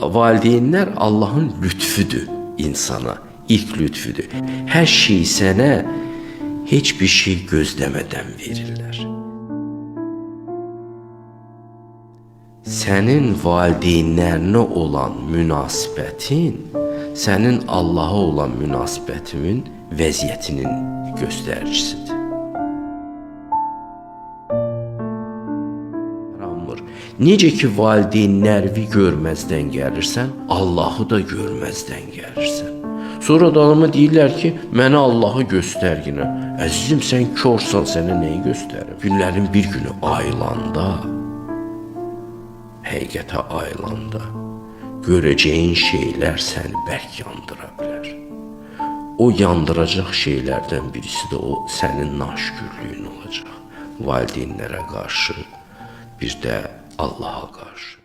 valideynlər Allahın lütfüdür insana, ilk lütfüdür. Hər şey sənə heç bir şey gözləmədən verirlər. Sənin valideynlərinə olan münasibətin, sənin Allaha olan münasibətinin vəziyyətinin göstəricisidir. Necə ki valideynləri görməzdən gəlirsən, Allahı da görməzdən gəlirsən. Sonra da adama deyirlər ki, mənə Allahı göstər yenə. Əzizim, sən körsən, sənə nəyi göstərim? Günlərin bir günü ayılanda, həqiqətə ayılanda, görəcəyin şeylər səni bərk yandıra bilər. O yandıracaq şeylərdən birisi də o sənin naşükürlüyün olacaq. Valideynlərə qarşı, bir də Allah'a qarşı.